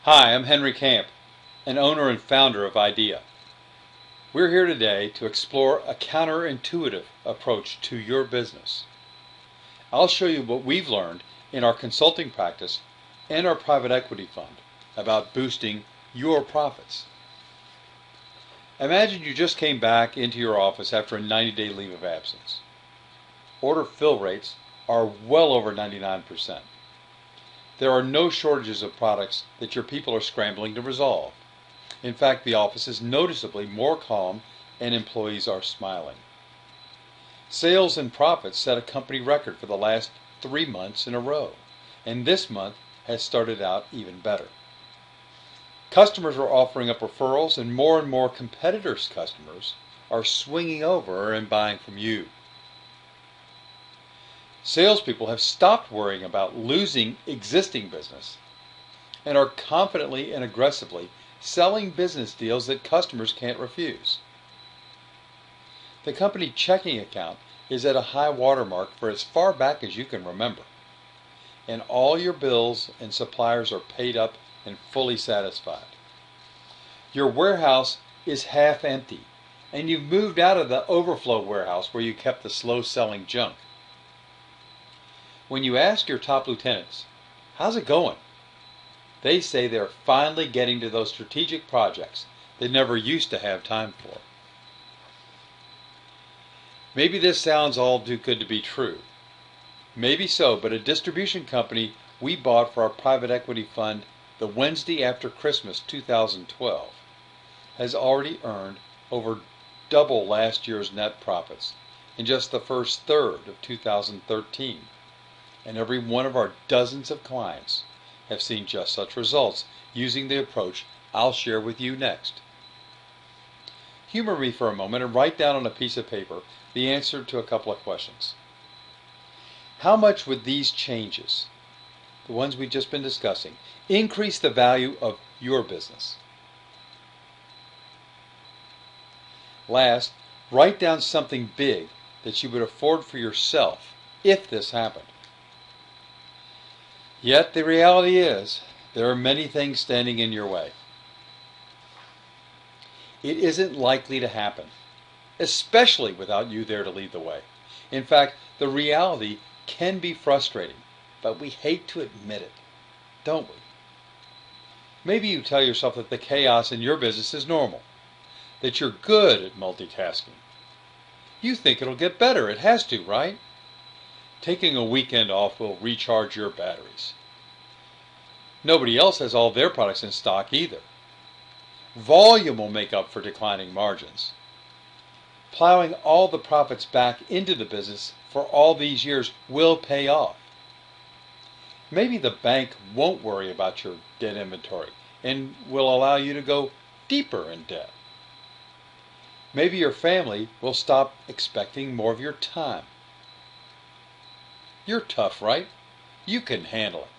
Hi, I'm Henry Camp, an owner and founder of IDEA. We're here today to explore a counterintuitive approach to your business. I'll show you what we've learned in our consulting practice and our private equity fund about boosting your profits. Imagine you just came back into your office after a 90-day leave of absence. Order fill rates are well over 99%. There are no shortages of products that your people are scrambling to resolve. In fact, the office is noticeably more calm and employees are smiling. Sales and profits set a company record for the last 3 months in a row, and this month has started out even better. Customers are offering up referrals, and more competitors' customers are swinging over and buying from you. Salespeople have stopped worrying about losing existing business and are confidently and aggressively selling business deals that customers can't refuse. The company checking account is at a high watermark for as far back as you can remember, and all your bills and suppliers are paid up and fully satisfied. Your warehouse is half empty, and you've moved out of the overflow warehouse where you kept the slow-selling junk. When you ask your top lieutenants, "How's it going?" they say they're finally getting to those strategic projects they never used to have time for. Maybe this sounds all too good to be true. Maybe so, but a distribution company we bought for our private equity fund the Wednesday after Christmas 2012 has already earned over double last year's net profits in just the first third of 2013. And every one of our dozens of clients have seen just such results using the approach I'll share with you next. Humor me for a moment and write down on a piece of paper the answer to a couple of questions. How much would these changes, the ones we've just been discussing, increase the value of your business? Last, write down something big that you would afford for yourself if this happened. Yet the reality is, there are many things standing in your way. It isn't likely to happen, especially without you there to lead the way. In fact, the reality can be frustrating, but we hate to admit it, don't we? Maybe you tell yourself that the chaos in your business is normal, that you're good at multitasking. You think it'll get better. It has to, right? Taking a weekend off will recharge your batteries. Nobody else has all their products in stock either. Volume will make up for declining margins. Plowing all the profits back into the business for all these years will pay off. Maybe the bank won't worry about your debt inventory and will allow you to go deeper in debt. Maybe your family will stop expecting more of your time. You're tough, right? You can handle it.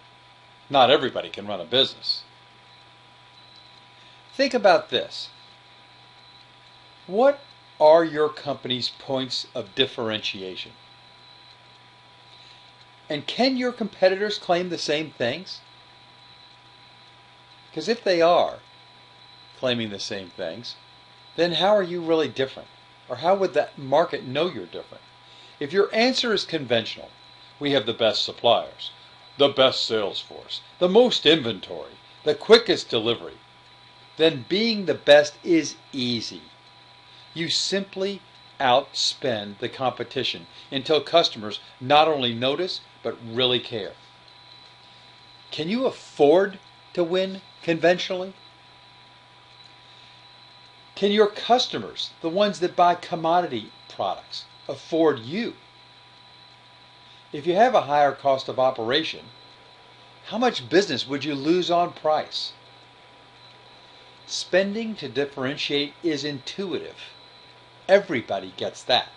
Not everybody can run a business. Think about this. What are your company's points of differentiation? And can your competitors claim the same things? Because if they are claiming the same things, then how are you really different? Or how would that market know you're different? If your answer is conventional, we have the best suppliers, the best sales force, the most inventory, the quickest delivery, then being the best is easy. You simply outspend the competition until customers not only notice, but really care. Can you afford to win conventionally? Can your customers, the ones that buy commodity products, afford you? If you have a higher cost of operation, how much business would you lose on price? Spending to differentiate is intuitive. Everybody gets that.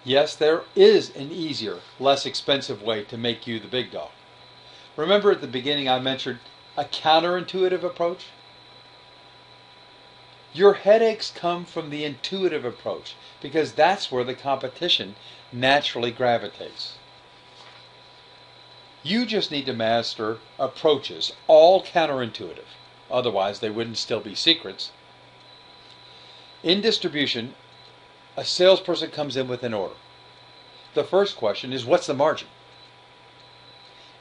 Yes, there is an easier, less expensive way to make you the big dog. Remember at the beginning I mentioned a counterintuitive approach? Your headaches come from the intuitive approach because that's where the competition naturally gravitates. You just need to master approaches, all counterintuitive. Otherwise, they wouldn't still be secrets. In distribution, a salesperson comes in with an order. The first question is, what's the margin?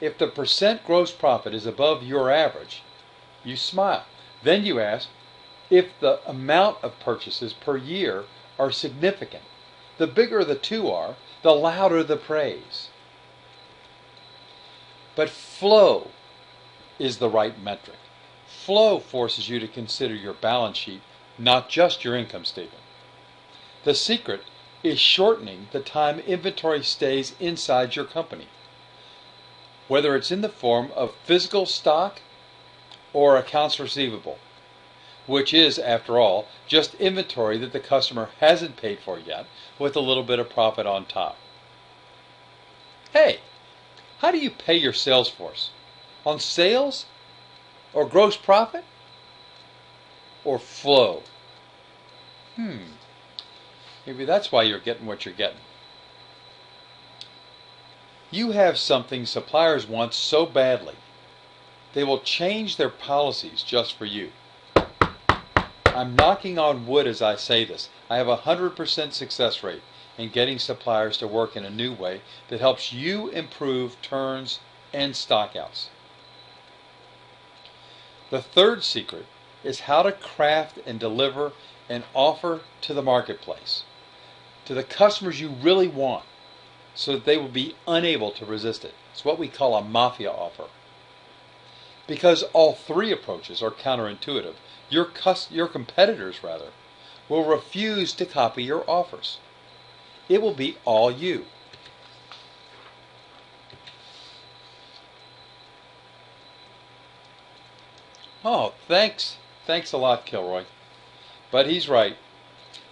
If the percent gross profit is above your average, you smile. Then you ask if the amount of purchases per year are significant. The bigger the two are, the louder the praise. But flow is the right metric. Flow forces you to consider your balance sheet, not just your income statement. The secret is shortening the time inventory stays inside your company, whether it's in the form of physical stock or accounts receivable, which is, after all, just inventory that the customer hasn't paid for yet with a little bit of profit on top. Hey, how do you pay your sales force? On sales? Or gross profit? Or flow? Maybe that's why you're getting what you're getting. You have something suppliers want so badly, they will change their policies just for you. I'm knocking on wood as I say this. I have a 100% success rate in getting suppliers to work in a new way that helps you improve turns and stockouts. The third secret is how to craft and deliver an offer to the marketplace, to the customers you really want, so that they will be unable to resist it. It's what we call a mafia offer. Because all three approaches are counterintuitive, your competitors will refuse to copy your offers. It will be all you. Oh, thanks. Thanks a lot, Kilroy. But he's right.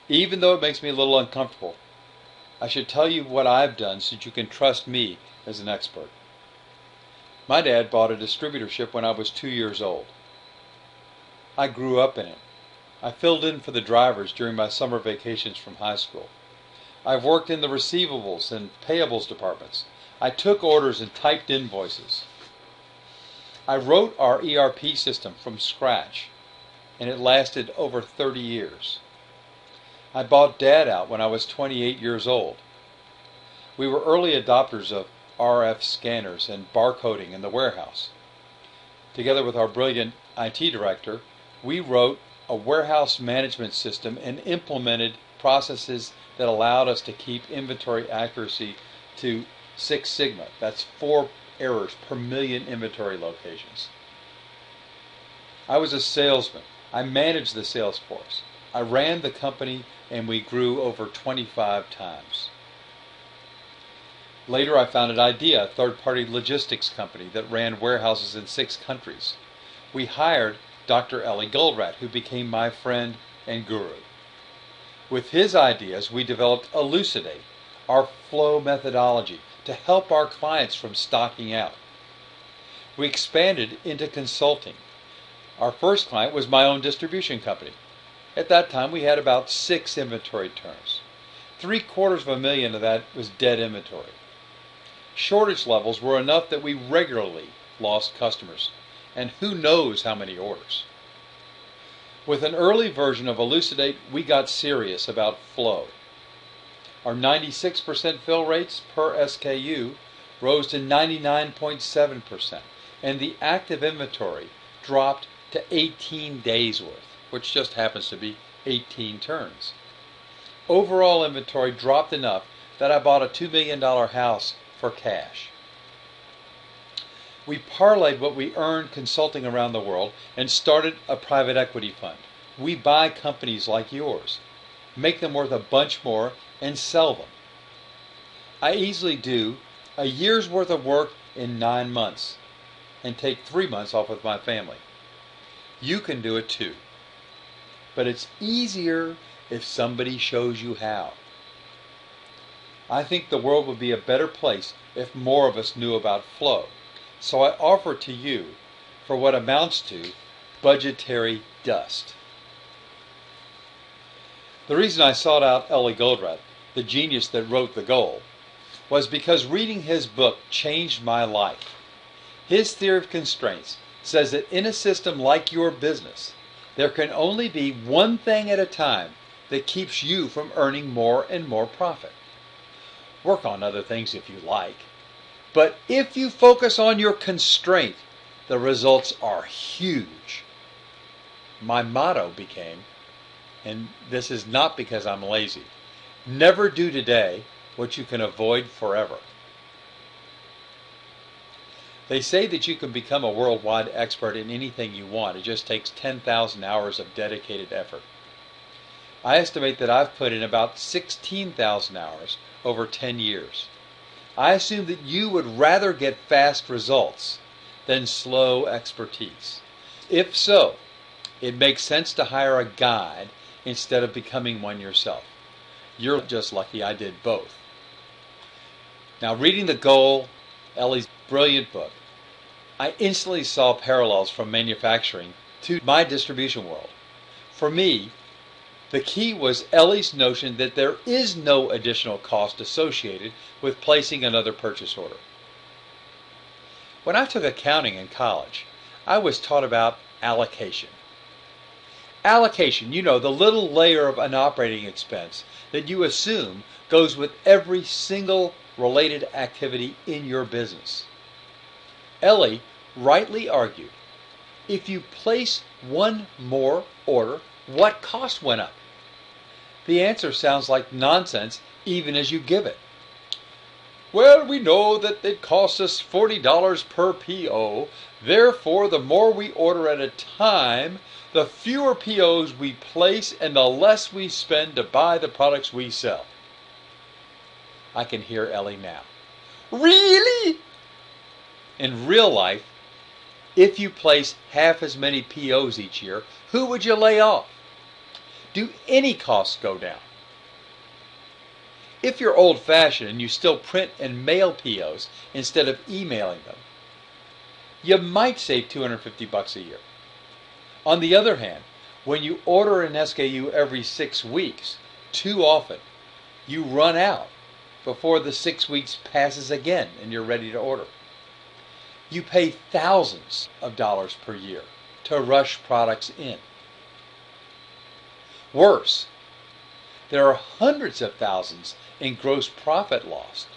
Even though it makes me a little uncomfortable, I should tell you what I've done so that you can trust me as an expert. My dad bought a distributorship when I was 2 years old. I grew up in it. I filled in for the drivers during my summer vacations from high school. I've worked in the receivables and payables departments. I took orders and typed invoices. I wrote our ERP system from scratch, and it lasted over 30 years. I bought Dad out when I was 28 years old. We were early adopters of RF scanners and barcoding in the warehouse. Together with our brilliant IT director, we wrote a warehouse management system and implemented processes that allowed us to keep inventory accuracy to 6 sigma. That's 4 errors per million inventory locations. I was a salesman. I managed the sales force. I ran the company, and we grew over 25 times. Later, I founded IDEA, a third-party logistics company that ran warehouses in 6 countries. We hired Dr. Ellie Goldratt, who became my friend and guru. With his ideas, we developed Elucidate, our flow methodology, to help our clients from stocking out. We expanded into consulting. Our first client was my own distribution company. At that time, we had about 6 inventory turns. $750,000 of that was dead inventory. Shortage levels were enough that we regularly lost customers, and who knows how many orders. With an early version of Elucidate, we got serious about flow. Our 96% fill rates per SKU rose to 99.7%, and the active inventory dropped to 18 days worth, which just happens to be 18 turns. Overall inventory dropped enough that I bought a $2 million house for cash. We parlayed what we earned consulting around the world and started a private equity fund. We buy companies like yours, make them worth a bunch more, and sell them. I easily do a year's worth of work in 9 months and take 3 months off with my family. You can do it too. But it's easier if somebody shows you how. I think the world would be a better place if more of us knew about flow. So I offer to you, for what amounts to budgetary dust. The reason I sought out Ellie Goldratt, the genius that wrote The Goal, was because reading his book changed my life. His theory of constraints says that in a system like your business, there can only be one thing at a time that keeps you from earning more and more profit. Work on other things if you like, but if you focus on your constraint, the results are huge. My motto became, and this is not because I'm lazy, never do today what you can avoid forever. They say that you can become a worldwide expert in anything you want. It just takes 10,000 hours of dedicated effort. I estimate that I've put in about 16,000 hours over 10 years. I assume that you would rather get fast results than slow expertise. If so, it makes sense to hire a guide instead of becoming one yourself. You're just lucky I did both. Now, reading The Goal, Ellie's brilliant book, I instantly saw parallels from manufacturing to my distribution world. For me, the key was Ellie's notion that there is no additional cost associated with placing another purchase order. When I took accounting in college, I was taught about allocation. Allocation, you know, the little layer of an operating expense that you assume goes with every single related activity in your business. Ellie rightly argued, if you place one more order, what cost went up? The answer sounds like nonsense even as you give it. Well, we know that it costs us $40 per PO, therefore the more we order at a time, the fewer POs we place and the less we spend to buy the products we sell. I can hear Ellie now. Really? In real life, if you place half as many POs each year, who would you lay off? Do any costs go down? If you're old-fashioned and you still print and mail POs instead of emailing them, you might save $250 a year. On the other hand, when you order an SKU every 6 weeks, too often, you run out before the 6 weeks passes again and you're ready to order. You pay thousands of dollars per year to rush products in. Worse, there are hundreds of thousands in gross profit lost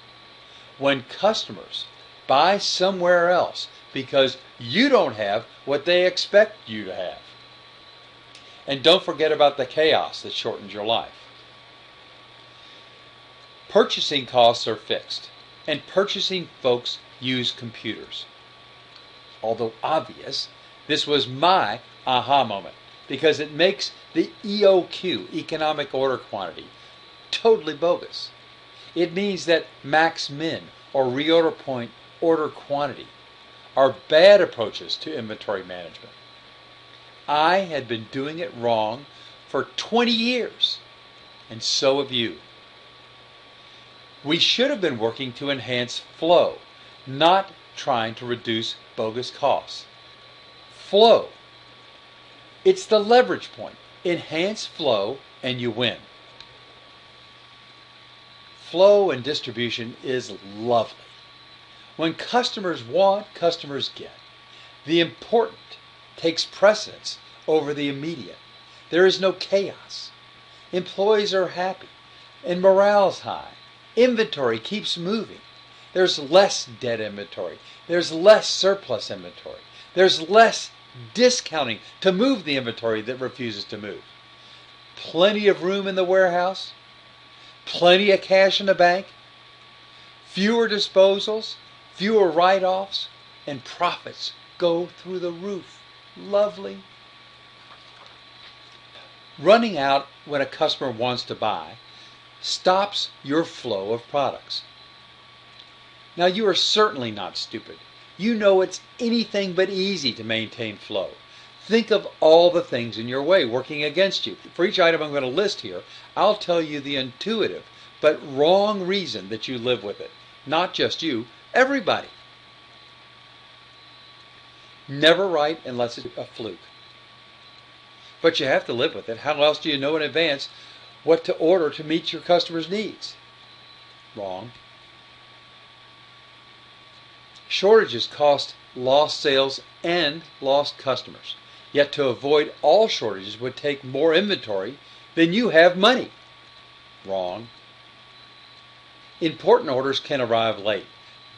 when customers buy somewhere else because you don't have what they expect you to have. And don't forget about the chaos that shortens your life. Purchasing costs are fixed, and purchasing folks use computers. Although obvious, this was my aha moment because it makes the EOQ, economic order quantity, totally bogus. It means that max min or reorder point order quantity are bad approaches to inventory management. I had been doing it wrong for 20 years, and so have you. We should have been working to enhance flow, not trying to reduce bogus costs. Flow. It's the leverage point. Enhance flow and you win. Flow and distribution is lovely. When customers want, customers get. The important takes precedence over the immediate. There is no chaos. Employees are happy and morale's high. Inventory keeps moving. There's less dead inventory. There's less surplus inventory. There's less discounting to move the inventory that refuses to move. Plenty of room in the warehouse. Plenty of cash in the bank. Fewer disposals. Fewer write-offs. And profits go through the roof. Lovely. Running out when a customer wants to buy stops your flow of products. Now, you are certainly not stupid. You know it's anything but easy to maintain flow. Think of all the things in your way working against you. For each item I'm going to list here, I'll tell you the intuitive but wrong reason that you live with it. Not just you, everybody. Never write unless it's a fluke. But you have to live with it. How else do you know in advance what to order to meet your customer's needs? Wrong. Shortages cost lost sales, and lost customers. Yet to avoid all shortages would take more inventory than you have money. Wrong. Important orders can arrive late,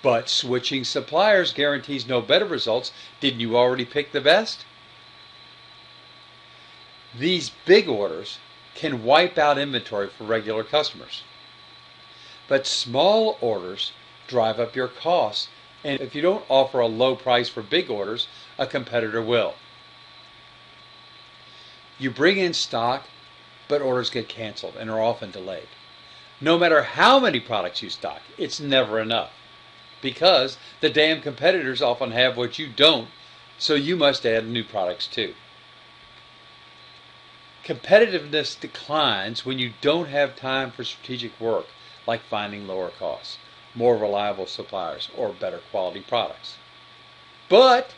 but switching suppliers guarantees no better results. Didn't you already pick the best? These big orders can wipe out inventory for regular customers. But small orders drive up your costs, and if you don't offer a low price for big orders, a competitor will. You bring in stock, but orders get canceled and are often delayed. No matter how many products you stock, it's never enough, because the damn competitors often have what you don't, so you must add new products too. Competitiveness declines when you don't have time for strategic work, like finding lower costs, more reliable suppliers, or better quality products. But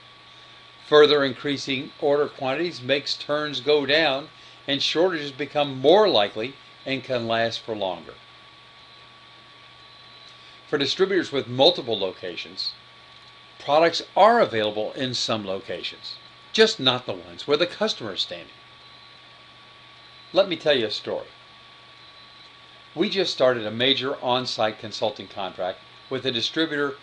further increasing order quantities makes turns go down, and shortages become more likely and can last for longer. For distributors with multiple locations, products are available in some locations, just not the ones where the customer is standing. Let me tell you a story. We just started a major on-site consulting contract with a distributor,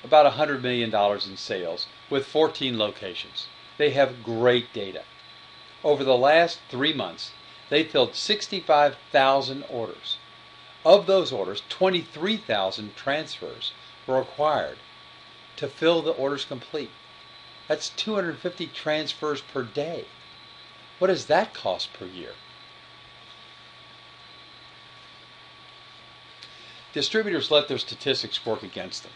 about $100 million in sales, with 14 locations. They have great data. Over the last 3 months, they filled 65,000 orders. Of those orders, 23,000 transfers were required to fill the orders complete. That's 250 transfers per day. What does that cost per year? Distributors let their statistics work against them.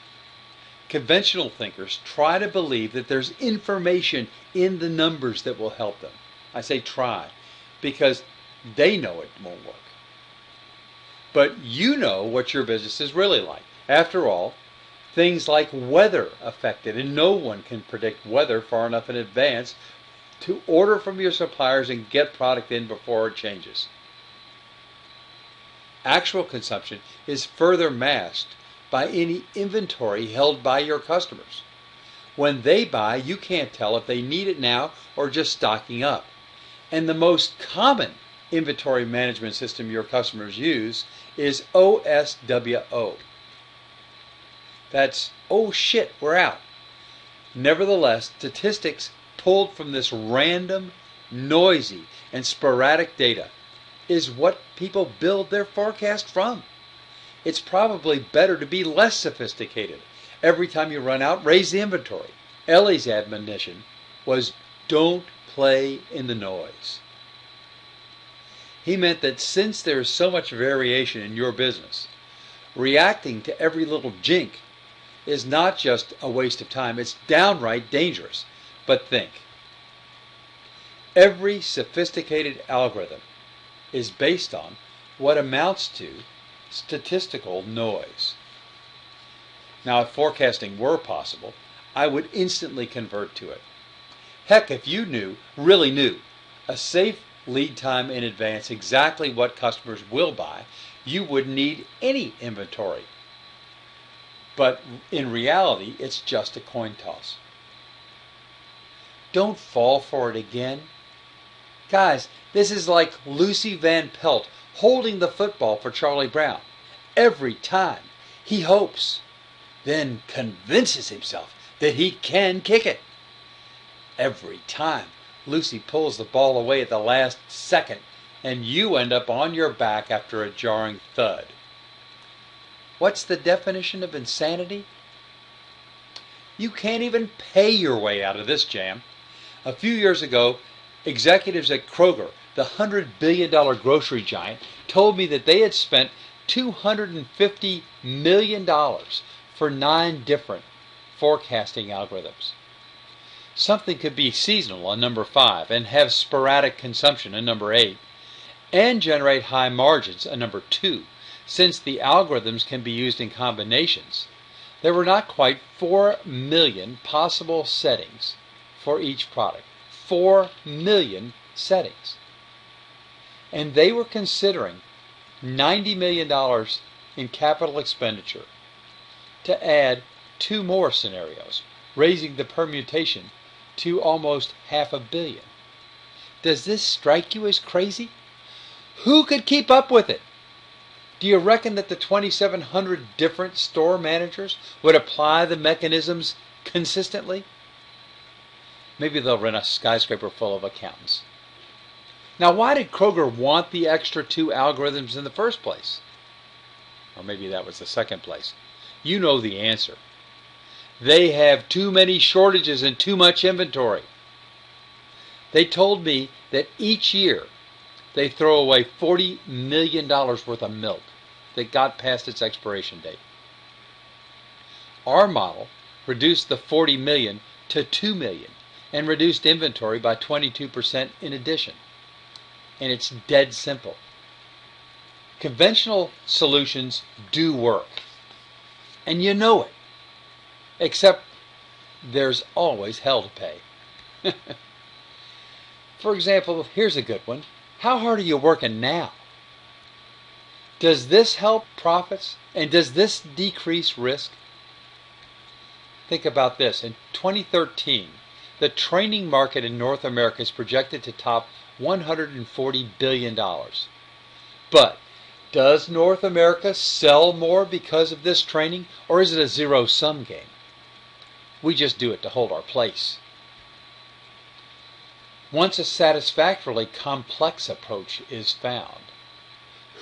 Conventional thinkers try to believe that there's information in the numbers that will help them. I say try, because they know it won't work. But you know what your business is really like. After all, things like weather affect it, and no one can predict weather far enough in advance to order from your suppliers and get product in before it changes. Actual consumption is further masked by any inventory held by your customers. When they buy, you can't tell if they need it now or just stocking up. And the most common inventory management system your customers use is OSWO. That's, oh shit, we're out. Nevertheless, statistics pulled from this random, noisy, and sporadic data is what people build their forecast from. It's probably better to be less sophisticated. Every time you run out, raise the inventory. Ellie's admonition was, don't play in the noise. He meant that since there is so much variation in your business, reacting to every little jink is not just a waste of time, it's downright dangerous. But think, every sophisticated algorithm is based on what amounts to statistical noise. Now, if forecasting were possible, I would instantly convert to it. Heck, if you really knew, a safe lead time in advance exactly what customers will buy, you wouldn't need any inventory. But in reality, it's just a coin toss. Don't fall for it again. Guys, this is like Lucy Van Pelt holding the football for Charlie Brown. Every time he hopes, then convinces himself that he can kick it. Every time Lucy pulls the ball away at the last second, and you end up on your back after a jarring thud. What's the definition of insanity? You can't even pay your way out of this jam. A few years ago, executives at Kroger, the $100 billion grocery giant, told me that they had spent $250 million for 9 different forecasting algorithms. Something could be seasonal on number 5 and have sporadic consumption on number 8 and generate high margins on number 2. Since the algorithms can be used in combinations, there were not quite 4 million possible settings for each product. 4 million settings. And they were considering $90 million in capital expenditure to add 2 more scenarios. raising the permutation to almost $500 million. Does this strike you as crazy? Who could keep up with it? Do you reckon that the 2,700 different store managers would apply the mechanisms consistently? Maybe they'll rent a skyscraper full of accountants. Now, why did Kroger want the extra 2 algorithms in the first place? Or maybe that was the second place. You know the answer. They have too many shortages and too much inventory. They told me that each year they throw away $40 million worth of milk that got past its expiration date. Our model reduced the 40 million to 2 million and reduced inventory by 22% in addition. And it's dead simple. Conventional solutions do work. And you know it. Except there's always hell to pay. For example, here's a good one. How hard are you working now? Does this help profits? And does this decrease risk? Think about this. In 2013, the training market in North America is projected to top $140 billion. But does North America sell more because of this training, or is it a zero-sum game? We just do it to hold our place. Once a satisfactorily complex approach is found,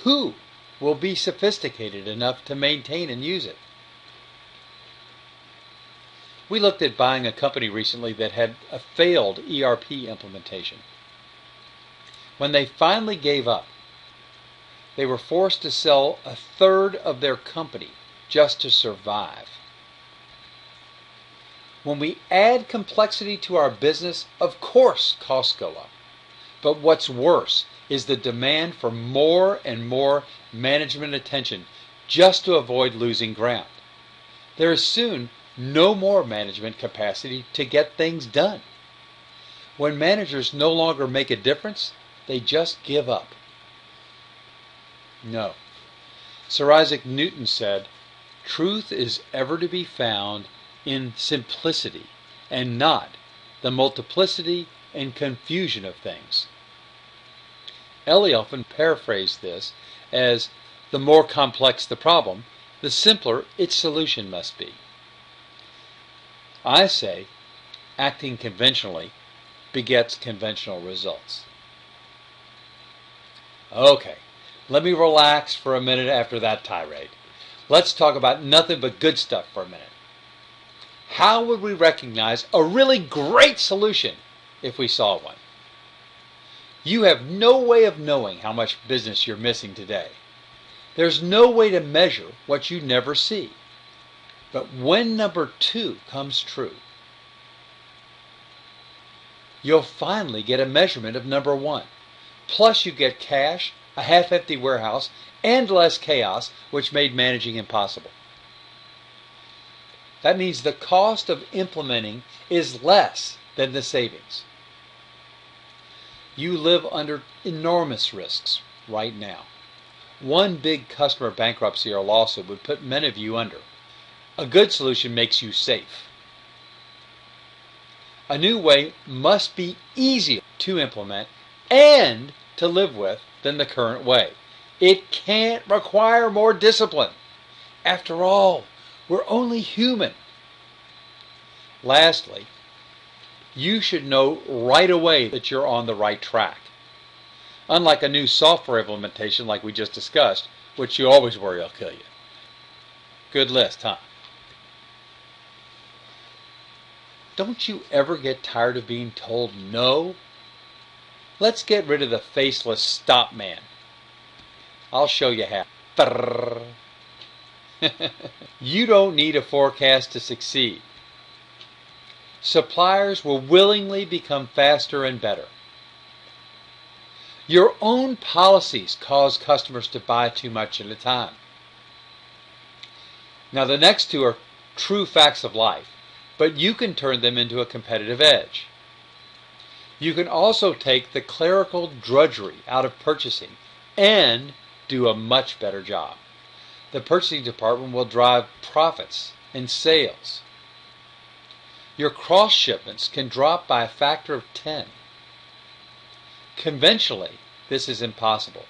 who will be sophisticated enough to maintain and use it? We looked at buying a company recently that had a failed ERP implementation. When they finally gave up, they were forced to sell a third of their company just to survive. When we add complexity to our business, of course costs go up. But what's worse is the demand for more and more management attention just to avoid losing ground. There is soon no more management capacity to get things done. When managers no longer make a difference, they just give up. No. Sir Isaac Newton said, "Truth is ever to be found in simplicity, and not the multiplicity and confusion of things." Ellie often paraphrased this as, the more complex the problem, the simpler its solution must be. I say, acting conventionally begets conventional results. Okay, let me relax for a minute after that tirade. Let's talk about nothing but good stuff for a minute. How would we recognize a really great solution if we saw one? You have no way of knowing how much business you're missing today. There's no way to measure what you never see. But when number 2 comes true, you'll finally get a measurement of number 1. Plus you get cash, a half-empty warehouse, and less chaos, which made managing impossible. That means the cost of implementing is less than the savings. You live under enormous risks right now. One big customer bankruptcy or lawsuit would put many of you under. A good solution makes you safe. A new way must be easier to implement and to live with than the current way. It can't require more discipline. After all, we're only human. Lastly, you should know right away that you're on the right track. Unlike a new software implementation like we just discussed, which you always worry will kill you. Good list, huh? Don't you ever get tired of being told no? Let's get rid of the faceless stop man. I'll show you how. You don't need a forecast to succeed. Suppliers will willingly become faster and better. Your own policies cause customers to buy too much at a time. Now the next 2 are true facts of life, but you can turn them into a competitive edge. You can also take the clerical drudgery out of purchasing and do a much better job. The purchasing department will drive profits and sales. your cross shipments can drop by a factor of 10. Conventionally, this is impossible.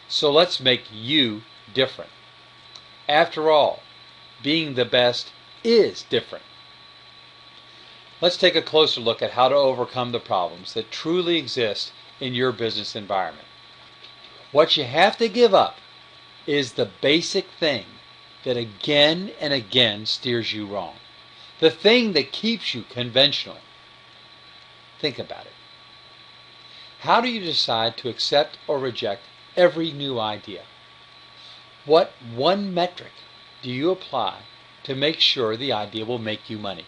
So let's make you different. After all, being the best is different. Let's take a closer look at how to overcome the problems that truly exist in your business environment. What you have to give up is the basic thing that again and again steers you wrong. The thing that keeps you conventional. Think about it. How do you decide to accept or reject every new idea? What one metric do you apply to make sure the idea will make you money?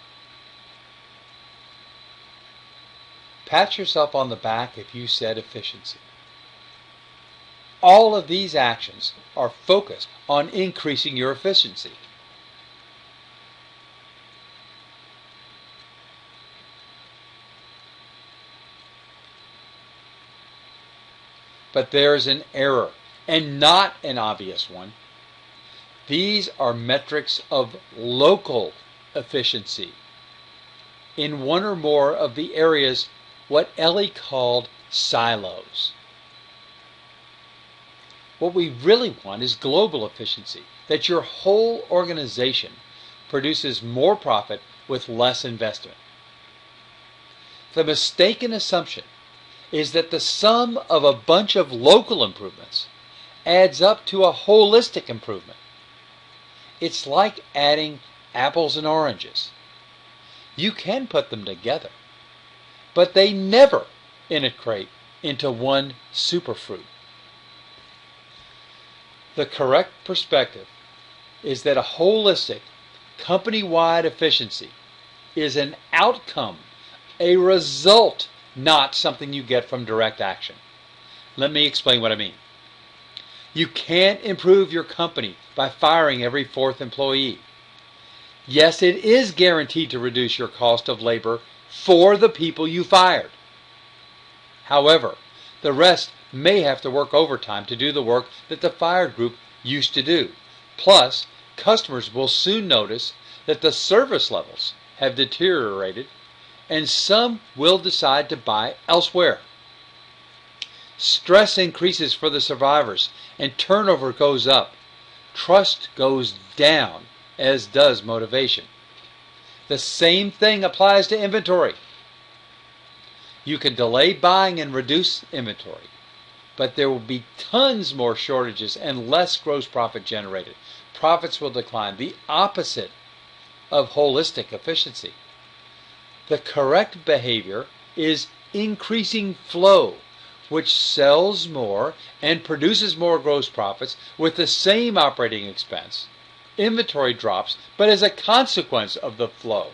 Pat yourself on the back if you said efficiency. All of these actions are focused on increasing your efficiency. But there's an error, and not an obvious one. These are metrics of local efficiency in one or more of the areas what Ellie called silos. What we really want is global efficiency, that your whole organization produces more profit with less investment. The mistaken assumption is that the sum of a bunch of local improvements adds up to a holistic improvement. It's like adding apples and oranges. You can put them together, but they never integrate into one superfruit. The correct perspective is that a holistic, company-wide efficiency is an outcome, a result, not something you get from direct action. Let me explain what I mean. You can't improve your company by firing every fourth employee. Yes, it is guaranteed to reduce your cost of labor for the people you fired. However, the rest may have to work overtime to do the work that the fired group used to do. Plus, customers will soon notice that the service levels have deteriorated, and some will decide to buy elsewhere. Stress increases for the survivors, and turnover goes up. Trust goes down, as does motivation. The same thing applies to inventory. You can delay buying and reduce inventory, but there will be tons more shortages and less gross profit generated. Profits will decline, the opposite of holistic efficiency. The correct behavior is increasing flow, which sells more and produces more gross profits with the same operating expense. Inventory drops, but as a consequence of the flow.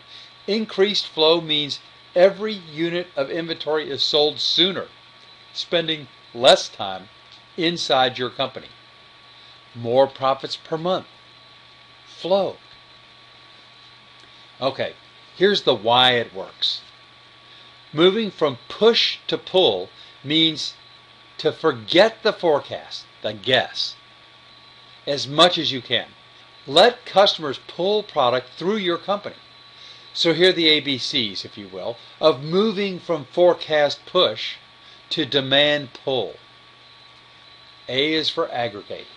Increased flow means every unit of inventory is sold sooner, spending less time inside your company. More profits per month. Flow. Okay, here's the why it works. Moving from push to pull means to forget the forecast, the guess, as much as you can. Let customers pull product through your company. So here are the ABCs, if you will, of moving from forecast push to demand pull. A is for aggregate.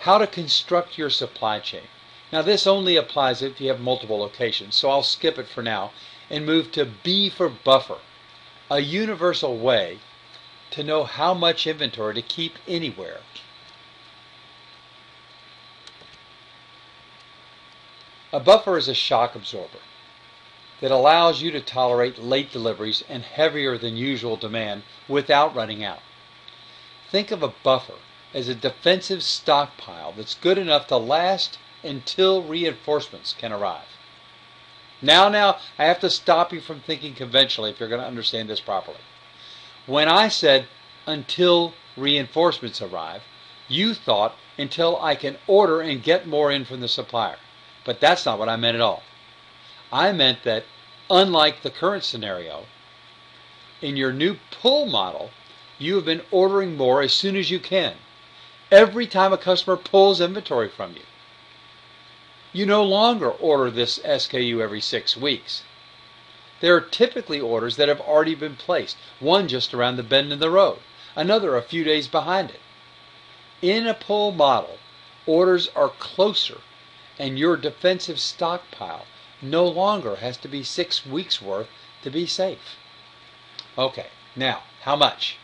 How to construct your supply chain. Now this only applies if you have multiple locations, so I'll skip it for now and move to B for buffer, a universal way to know how much inventory to keep anywhere. A buffer is a shock absorber that allows you to tolerate late deliveries and heavier than usual demand without running out. Think of a buffer as a defensive stockpile that's good enough to last until reinforcements can arrive. Now, I have to stop you from thinking conventionally if you're going to understand this properly. When I said until reinforcements arrive, you thought until I can order and get more in from the supplier. But that's not what I meant at all. I meant that, unlike the current scenario, in your new pull model, you have been ordering more as soon as you can, every time a customer pulls inventory from you. You no longer order this SKU every 6 weeks. There are typically orders that have already been placed, one just around the bend in the road, another a few days behind it. In a pull model, orders are closer, and your defensive stockpile no longer has to be 6 weeks worth to be safe. Okay, now, how much?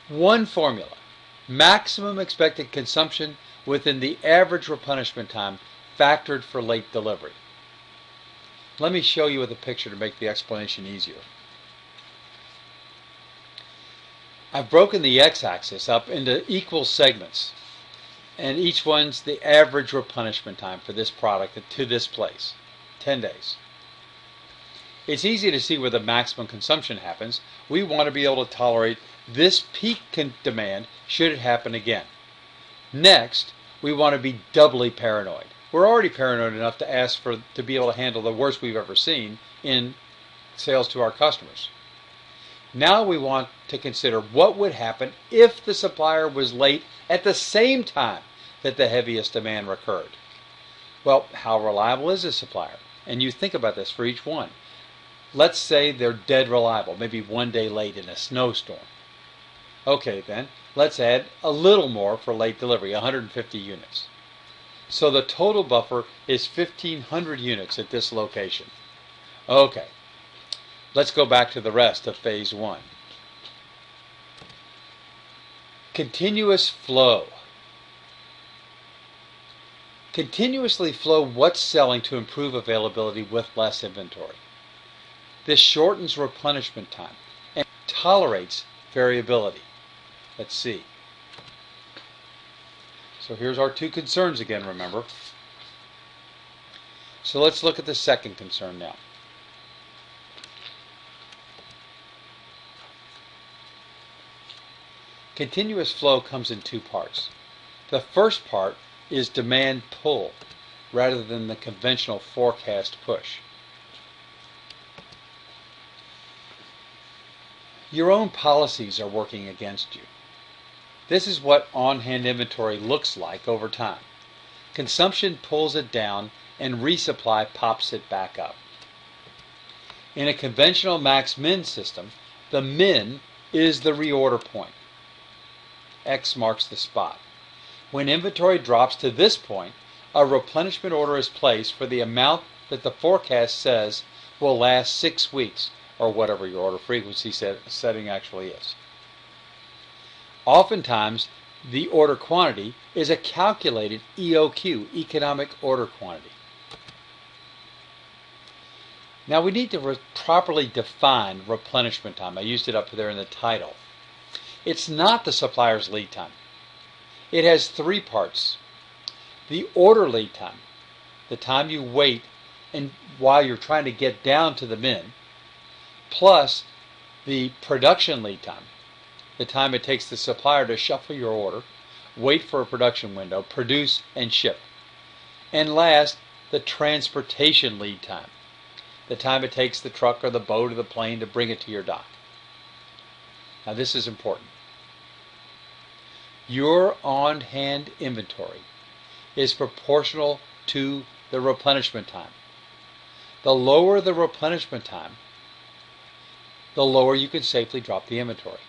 One formula: maximum expected consumption within the average replenishment time factored for late delivery. Let me show you with a picture to make the explanation easier. I've broken the x-axis up into equal segments, and each one's the average replenishment time for this product to this place, 10 days. It's easy to see where the maximum consumption happens. We want to be able to tolerate this peak demand should it happen again. Next, we want to be doubly paranoid. We're already paranoid enough to ask to be able to handle the worst we've ever seen in sales to our customers. Now we want to consider what would happen if the supplier was late at the same time that the heaviest demand recurred. Well, how reliable is a supplier? And you think about this for each one. Let's say they're dead reliable, maybe 1 day late in a snowstorm. Okay then, let's add a little more for late delivery, 150 units. So the total buffer is 1,500 units at this location. Okay, let's go back to the rest of phase 1. Continuous flow. Continuously flow what's selling to improve availability with less inventory. This shortens replenishment time and tolerates variability. Let's see. So here's our two concerns again, remember. So let's look at the second concern now. Continuous flow comes in two parts. The first part is demand pull rather than the conventional forecast push. Your own policies are working against you. This is what on-hand inventory looks like over time. Consumption pulls it down and resupply pops it back up. In a conventional max-min system, the min is the reorder point. X marks the spot. When inventory drops to this point, a replenishment order is placed for the amount that the forecast says will last 6 weeks, or whatever your order frequency setting actually is. Oftentimes, the order quantity is a calculated EOQ, economic order quantity. Now we need to properly define replenishment time. I used it up there in the title. It's not the supplier's lead time. It has 3 parts. The order lead time, the time you wait and while you're trying to get down to the min, plus the production lead time, the time it takes the supplier to shuffle your order, wait for a production window, produce and ship. And last, the transportation lead time, the time it takes the truck or the boat or the plane to bring it to your dock. Now this is important. Your on-hand inventory is proportional to the replenishment time. The lower the replenishment time, the lower you can safely drop the inventory.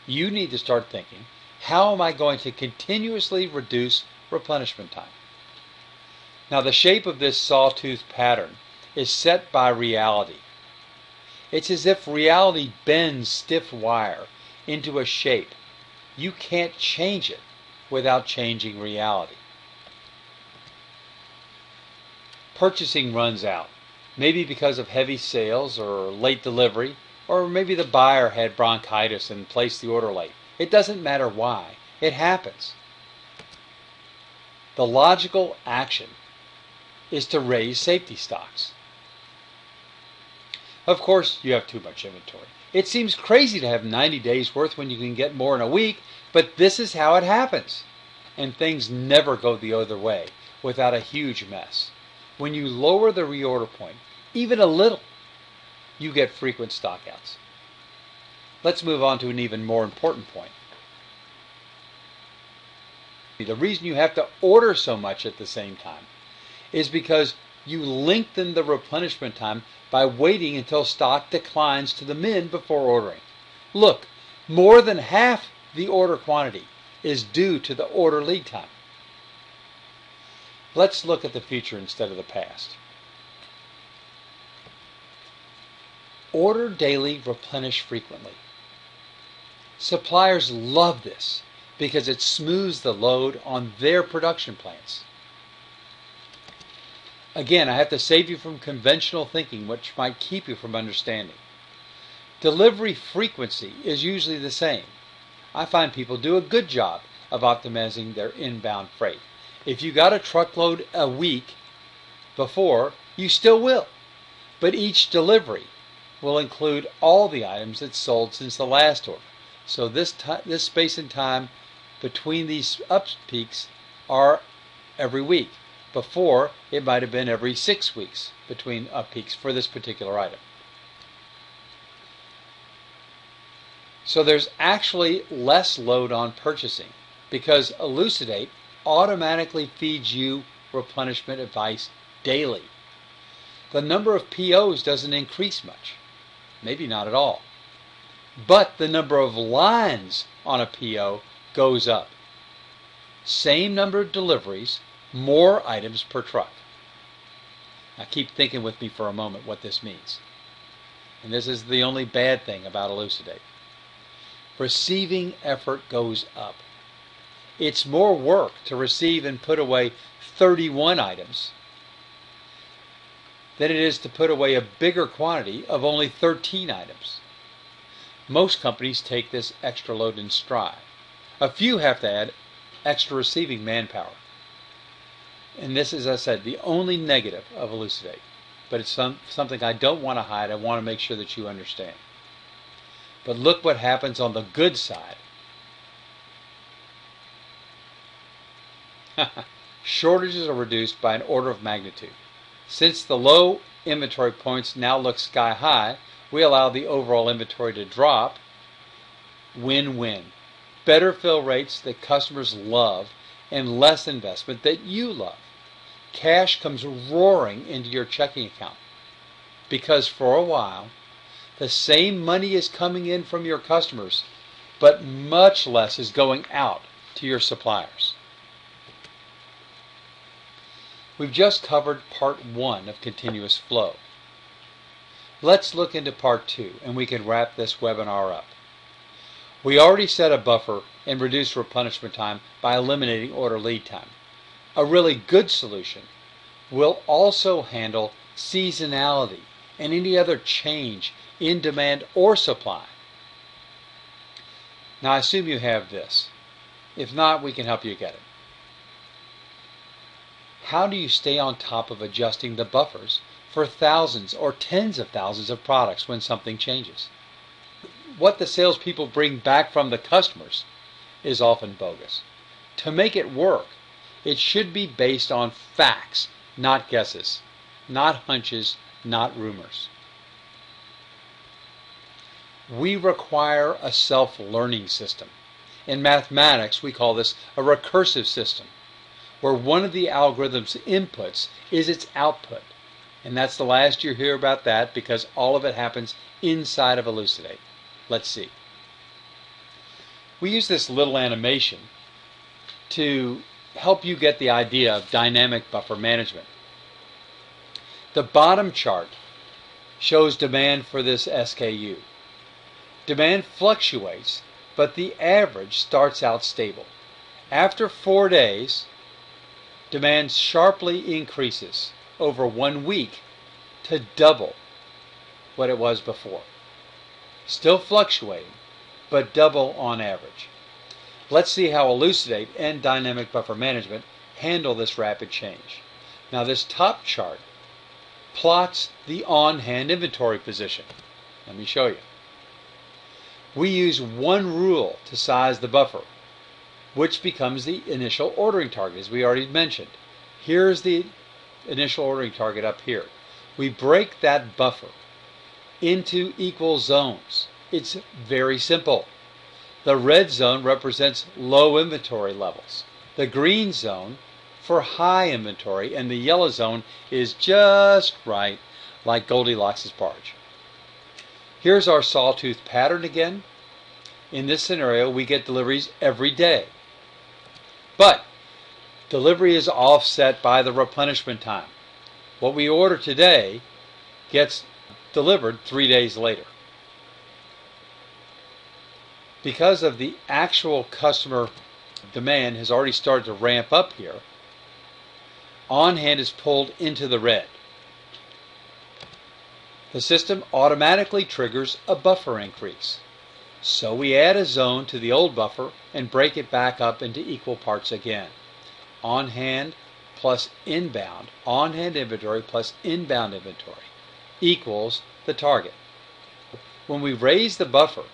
You need to start thinking, how am I going to continuously reduce replenishment time? Now the shape of this sawtooth pattern is set by reality. It's as if reality bends stiff wire into a shape. You can't change it without changing reality. Purchasing runs out. Maybe because of heavy sales or late delivery, or maybe the buyer had bronchitis and placed the order late. It doesn't matter why. It happens. The logical action is to raise safety stocks. Of course, you have too much inventory. It seems crazy to have 90 days worth when you can get more in a week, but this is how it happens. And things never go the other way without a huge mess. When you lower the reorder point, even a little, you get frequent stockouts. Let's move on to an even more important point. The reason you have to order so much at the same time is because you lengthen the replenishment time by waiting until stock declines to the min before ordering. Look, more than half the order quantity is due to the order lead time. Let's look at the future instead of the past. Order daily, replenish frequently. Suppliers love this because it smooths the load on their production plants. Again, I have to save you from conventional thinking, which might keep you from understanding. Delivery frequency is usually the same. I find people do a good job of optimizing their inbound freight. If you got a truckload a week before, you still will. But each delivery will include all the items that's sold since the last order. So this space and time between these up peaks are every week. Before, it might have been every 6 weeks between up peaks for this particular item. So there's actually less load on purchasing because Elucidate automatically feeds you replenishment advice daily. The number of POs doesn't increase much, maybe not at all. But the number of lines on a PO goes up. Same number of deliveries, more items per truck. Now keep thinking with me for a moment what this means. And this is the only bad thing about Elucidate. Receiving effort goes up. It's more work to receive and put away 31 items than it is to put away a bigger quantity of only 13 items. Most companies take this extra load in stride. A few have to add extra receiving manpower. And this is, as I said, the only negative of Elucidate. But it's something I don't want to hide. I want to make sure that you understand. But look what happens on the good side. Shortages are reduced by an order of magnitude. Since the low inventory points now look sky high, we allow the overall inventory to drop. Win-win. Better fill rates that customers love and less investment that you love. Cash comes roaring into your checking account because for a while the same money is coming in from your customers, but much less is going out to your suppliers. We've just covered part 1 of continuous flow. Let's look into part 2 and we can wrap this webinar up. We already set a buffer and reduced replenishment time by eliminating order lead time. A really good solution will also handle seasonality and any other change in demand or supply. Now I assume you have this. If not, we can help you get it. How do you stay on top of adjusting the buffers for thousands or tens of thousands of products when something changes? What the salespeople bring back from the customers is often bogus. To make it work, it should be based on facts, not guesses, not hunches, not rumors. We require a self-learning system. In mathematics, we call this a recursive system, where one of the algorithm's inputs is its output. And that's the last you hear about that because all of it happens inside of Elucidate. Let's see. We use this little animation to help you get the idea of dynamic buffer management. The bottom chart shows demand for this SKU. Demand fluctuates, but the average starts out stable. After 4 days, demand sharply increases over 1 week to double what it was before. Still fluctuating, but double on average. Let's see how Elucidate and Dynamic Buffer Management handle this rapid change. Now this top chart plots the on-hand inventory position. Let me show you. We use one rule to size the buffer, which becomes the initial ordering target, as we already mentioned. Here's the initial ordering target up here. We break that buffer into equal zones. It's very simple. The red zone represents low inventory levels. The green zone, for high inventory, and the yellow zone is just right, like Goldilocks' barge. Here's our sawtooth pattern again. In this scenario, we get deliveries every day. But delivery is offset by the replenishment time. What we order today gets delivered 3 days later. Because of the actual customer demand has already started to ramp up here, on hand is pulled into the red. The system automatically triggers a buffer increase. So we add a zone to the old buffer and break it back up into equal parts again. On hand plus inbound, on hand inventory plus inbound inventory equals the target. When we raise the buffer,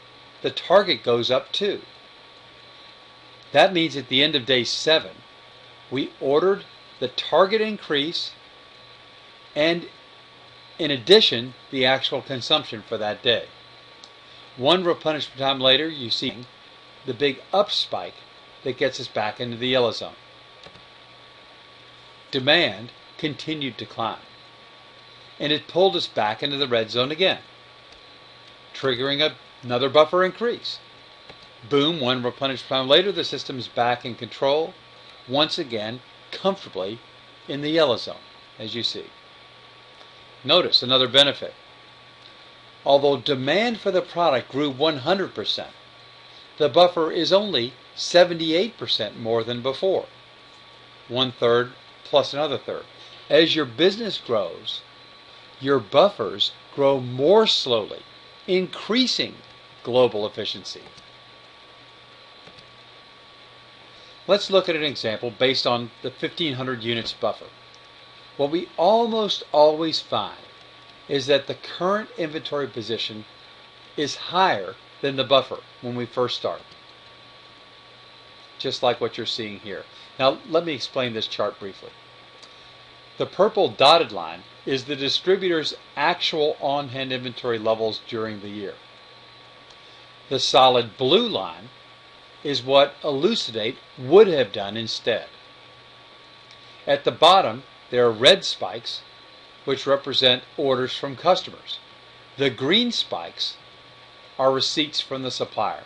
the target goes up too. That means at the end of day 7, we ordered the target increase and in addition the actual consumption for that day. One replenishment time later, you see the big up spike that gets us back into the yellow zone. Demand continued to climb, and it pulled us back into the red zone again, triggering another buffer increase. Boom, one replenishment time later, the system is back in control, once again comfortably in the yellow zone, as you see. Notice another benefit. Although demand for the product grew 100%, the buffer is only 78% more than before. 1/3 plus another third. As your business grows, your buffers grow more slowly, increasing global efficiency. Let's look at an example based on the 1500 units buffer. What we almost always find is that the current inventory position is higher than the buffer when we first start. Just like what you're seeing here. Now let me explain this chart briefly. The purple dotted line is the distributor's actual on-hand inventory levels during the year. The solid blue line is what Elucidate would have done instead. At the bottom, there are red spikes, which represent orders from customers. The green spikes are receipts from the supplier.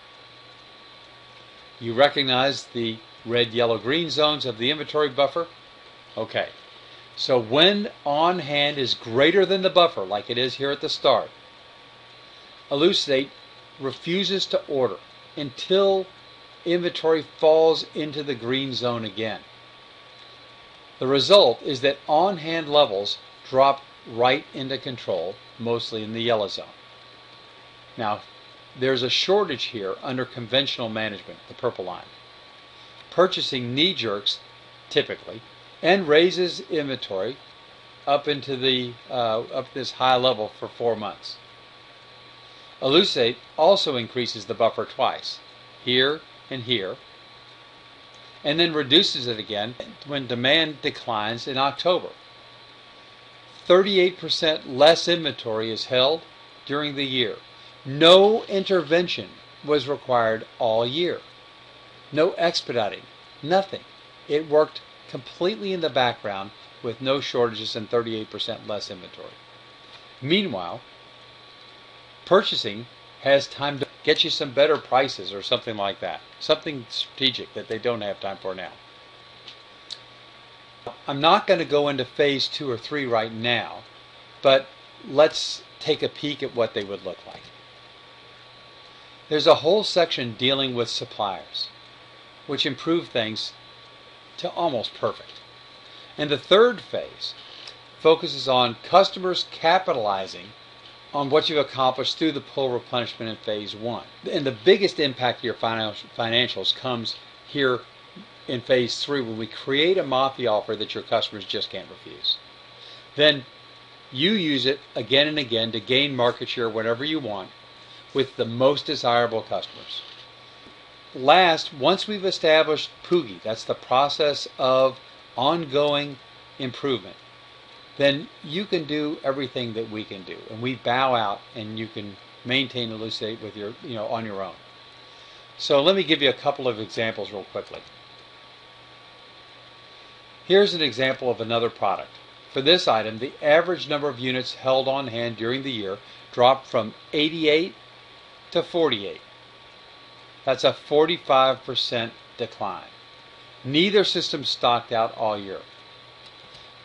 You recognize the red, yellow, green zones of the inventory buffer? Okay. So when on hand is greater than the buffer, like it is here at the start, Elucidate refuses to order until inventory falls into the green zone again. The result is that on-hand levels drop right into control, mostly in the yellow zone. Now, there's a shortage here under conventional management, the purple line. Purchasing knee-jerks, typically, and raises inventory up into the up this high level for 4 months. Elucidate also increases the buffer twice, here and here, and then reduces it again when demand declines in October. 38% less inventory is held during the year. No intervention was required all year. No expediting, nothing. It worked completely in the background with no shortages and 38% less inventory. Meanwhile, purchasing has time to get you some better prices or something like that. Something strategic that they don't have time for now. I'm not going to go into phase 2 or 3 right now, but let's take a peek at what they would look like. There's a whole section dealing with suppliers, which improve things to almost perfect. And the third phase focuses on customers capitalizing on what you've accomplished through the pull replenishment in phase 1. And the biggest impact to your financials comes here in phase 3 when we create a Mothi offer that your customers just can't refuse. Then you use it again and again to gain market share whenever you want with the most desirable customers. Last, once we've established PUGI, that's the process of ongoing improvement, then you can do everything that we can do, and we bow out, and you can maintain Elucidate with your, on your own. So let me give you a couple of examples real quickly. Here's an example of another product. For this item, the average number of units held on hand during the year dropped from 88 to 48. That's a 45% decline. Neither system stocked out all year.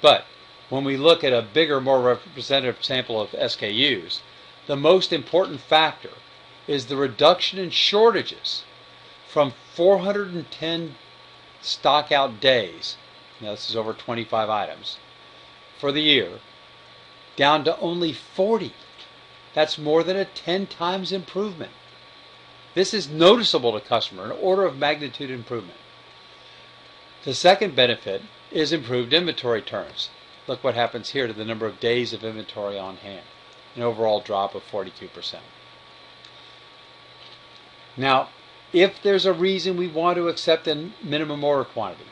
But when we look at a bigger, more representative sample of SKUs, the most important factor is the reduction in shortages from 410 stock out days, now this is over 25 items, for the year, down to only 40. That's more than a 10 times improvement. This is noticeable to customer, an order of magnitude improvement. The second benefit is improved inventory turns. Look what happens here to the number of days of inventory on hand, an overall drop of 42%. Now, if there's a reason we want to accept a minimum order quantity,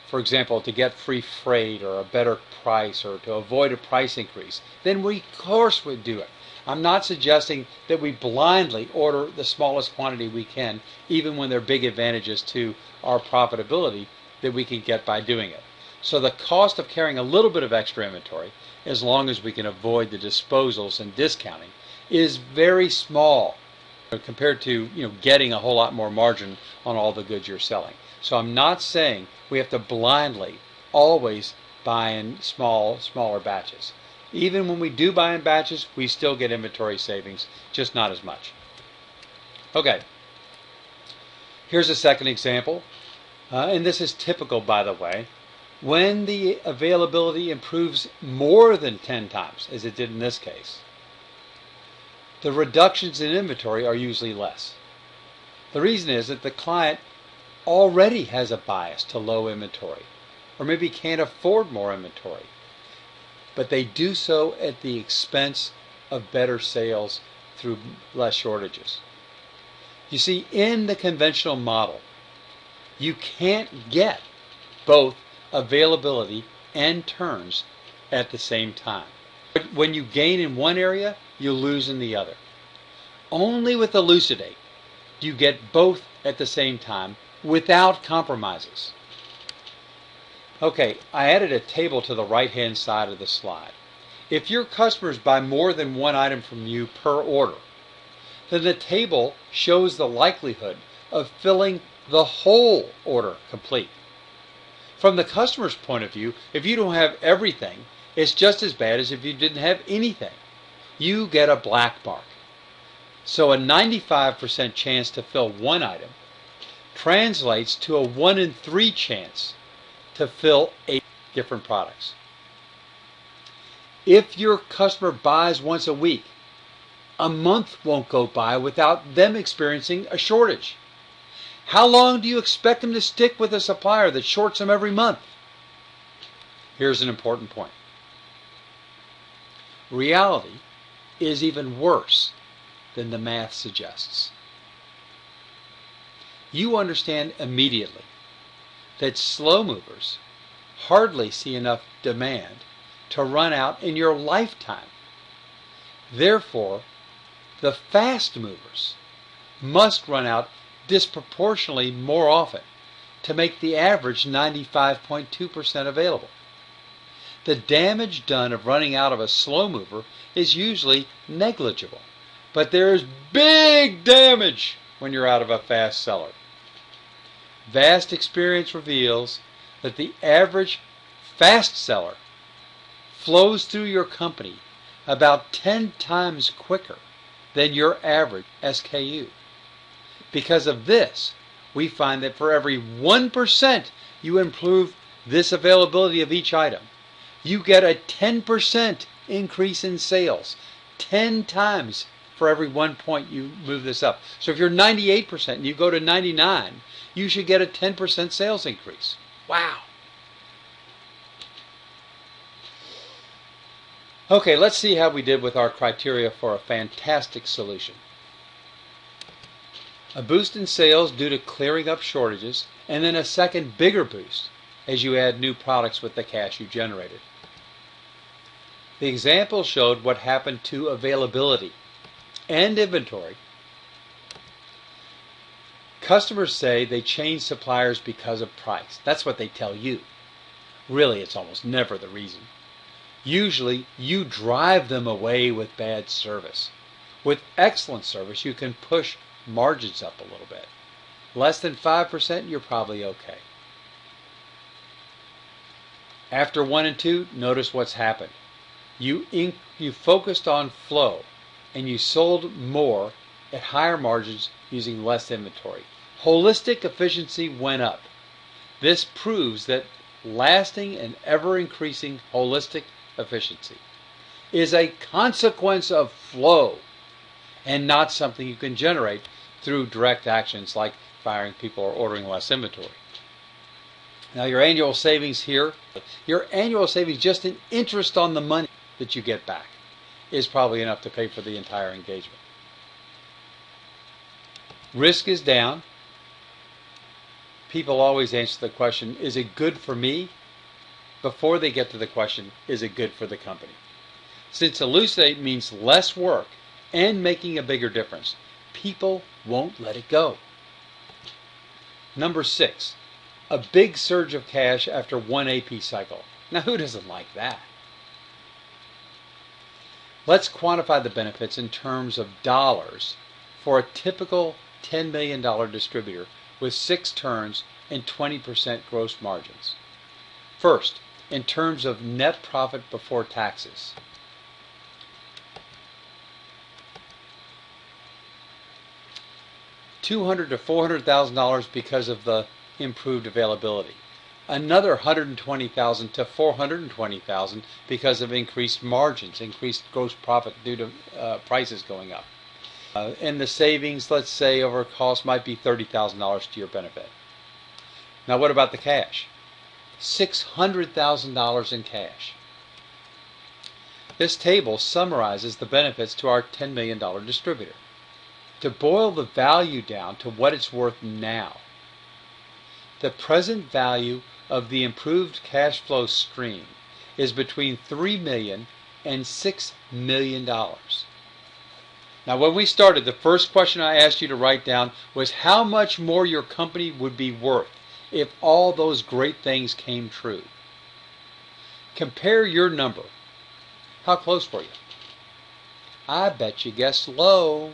for example, to get free freight or a better price or to avoid a price increase, then we of course would do it. I'm not suggesting that we blindly order the smallest quantity we can, even when there are big advantages to our profitability that we can get by doing it. So the cost of carrying a little bit of extra inventory, as long as we can avoid the disposals and discounting, is very small compared to getting a whole lot more margin on all the goods you're selling. So I'm not saying we have to blindly always buy in smaller batches. Even when we do buy in batches, we still get inventory savings, just not as much. Okay, here's a second example, and this is typical, by the way. When the availability improves more than 10 times, as it did in this case, the reductions in inventory are usually less. The reason is that the client already has a bias to low inventory, or maybe can't afford more inventory, but they do so at the expense of better sales through less shortages. You see, in the conventional model, you can't get both availability and turns at the same time. When you gain in one area, you lose in the other. Only with Elucidate do you get both at the same time without compromises. Okay, I added a table to the right-hand side of the slide. If your customers buy more than one item from you per order, then the table shows the likelihood of filling the whole order complete. From the customer's point of view, if you don't have everything, it's just as bad as if you didn't have anything. You get a black mark. So a 95% chance to fill one item translates to a 1 in 3 chance to fill 8 different products. If your customer buys once a week, a month won't go by without them experiencing a shortage. How long do you expect them to stick with a supplier that shorts them every month? Here's an important point. Reality is even worse than the math suggests. You understand immediately that slow movers hardly see enough demand to run out in your lifetime. Therefore, the fast movers must run out disproportionately more often to make the average 95.2% available. The damage done of running out of a slow mover is usually negligible, but there is big damage when you're out of a fast seller. Vast experience reveals that the average fast seller flows through your company about 10 times quicker than your average SKU. Because of this, we find that for every 1% you improve this availability of each item, you get a 10% increase in sales, 10 times for every 1 point you move this up. So if you're 98% and you go to 99, you should get a 10% sales increase. Wow. Okay, let's see how we did with our criteria for a fantastic solution. A boost in sales due to clearing up shortages, and then a second bigger boost as you add new products with the cash you generated. The example showed what happened to availability and inventory. Customers say they change suppliers because of price. That's what they tell you. Really, it's almost never the reason. Usually, you drive them away with bad service. With excellent service, you can push margins up a little bit. Less than 5%, you're probably okay. After 1 and 2, notice what's happened. You focused on flow, and you sold more at higher margins using less inventory. Holistic efficiency went up. This proves that lasting and ever-increasing holistic efficiency is a consequence of flow and not something you can generate through direct actions like firing people or ordering less inventory. Now your annual savings here, your annual savings just in interest on the money that you get back is probably enough to pay for the entire engagement. Risk is down. People always answer the question, is it good for me? Before they get to the question, is it good for the company? Since Elucidate means less work and making a bigger difference, people won't let it go. Number 6, a big surge of cash after one AP cycle. Now who doesn't like that? Let's quantify the benefits in terms of dollars for a typical $10 million distributor with 6 turns and 20% gross margins. First, in terms of net profit before taxes. $200,000 to $400,000 because of the improved availability. Another $120,000 to $420,000 because of increased margins, increased gross profit due to prices going up. And the savings, let's say, over cost might be $30,000 to your benefit. Now what about the cash? $600,000 in cash. This table summarizes the benefits to our $10 million distributor. To boil the value down to what it's worth now, the present value of the improved cash flow stream is between $3 million and $6 million. Now when we started, the first question I asked you to write down was how much more your company would be worth if all those great things came true. Compare your number. How close were you? I bet you guessed low.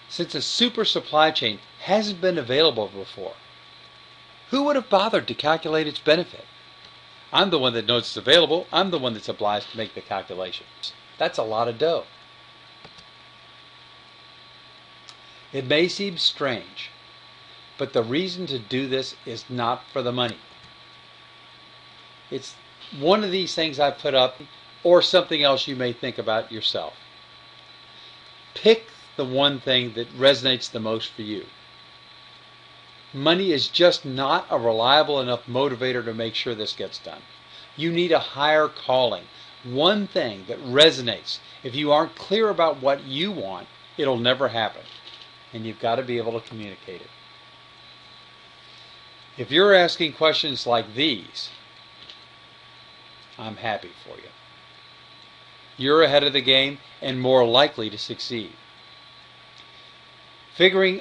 Since a super supply chain hasn't been available before, who would have bothered to calculate its benefit? I'm the one that knows it's available. I'm the one that's obliged to make the calculations. That's a lot of dough. It may seem strange, but the reason to do this is not for the money. It's one of these things I put up, or something else you may think about yourself. Pick the one thing that resonates the most for you. Money is just not a reliable enough motivator to make sure this gets done. You need a higher calling, one thing that resonates. If you aren't clear about what you want, it'll never happen. And you've got to be able to communicate it. If you're asking questions like these, I'm happy for you. You're ahead of the game and more likely to succeed. Figuring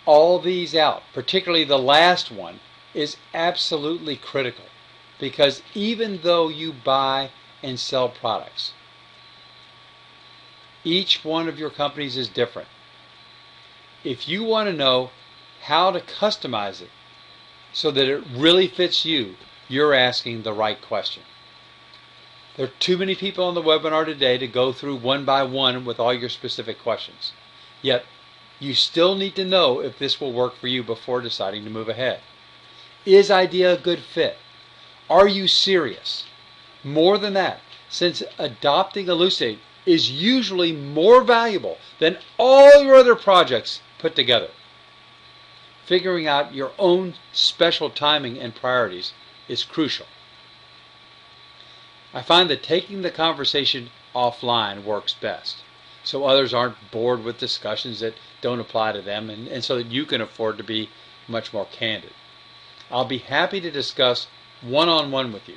all these out, particularly the last one, is absolutely critical, because even though you buy and sell products, each one of your companies is different. If you want to know how to customize it so that it really fits you, you're asking the right question. There are too many people on the webinar today to go through one by one with all your specific questions. Yet, you still need to know if this will work for you before deciding to move ahead. Is idea a good fit? Are you serious? More than that, since adopting Elucidate is usually more valuable than all your other projects put together. Figuring out your own special timing and priorities is crucial. I find that taking the conversation offline works best, so others aren't bored with discussions that don't apply to them, and so that you can afford to be much more candid. I'll be happy to discuss one-on-one with you.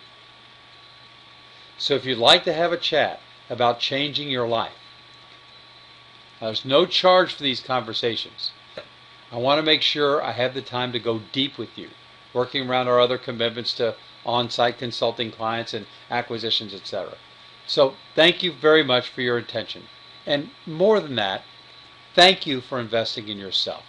So if you'd like to have a chat about changing your life, there's no charge for these conversations. I want to make sure I have the time to go deep with you working around our other commitments to on-site consulting clients and acquisitions, etc. So thank you very much for your attention. And more than that, thank you for investing in yourself.